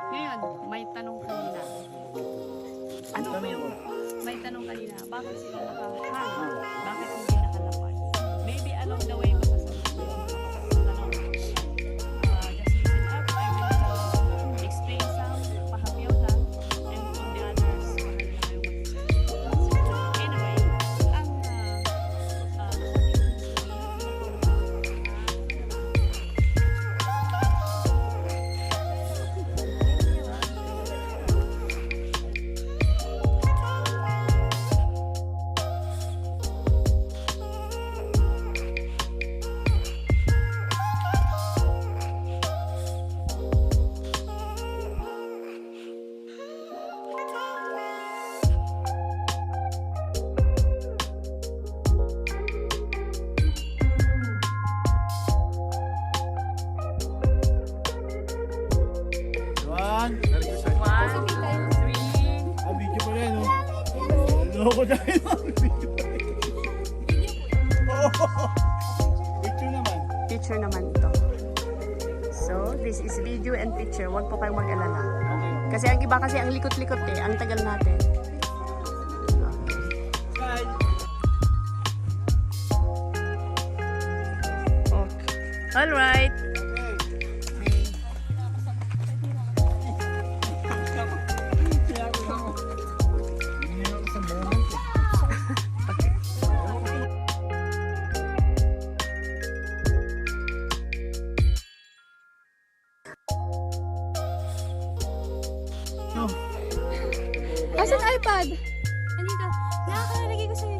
Ngayon, may tanong kanina. Ano ba yung may tanong kanina? Bakit sila nakahang? Bakit hindi nakalapag? Maybe along the way masasagot ko yung tanong. Just listen up. I will explain some pahapyaw lang. And on the others, anyway, ang One. 1, 2, 3. Ah, video pa rin, oh. Loko na yun, video pa rin. Oo. Picture naman. Picture naman ito. So, this is video and picture. Huwag po kayong mag-alala. Okay. Kasi ang iba kasi ang likot-likot eh. Ang tagal natin. Bye. Okay. Alright. Asan iPad? Andito. Nakakalagay ko sa'yo.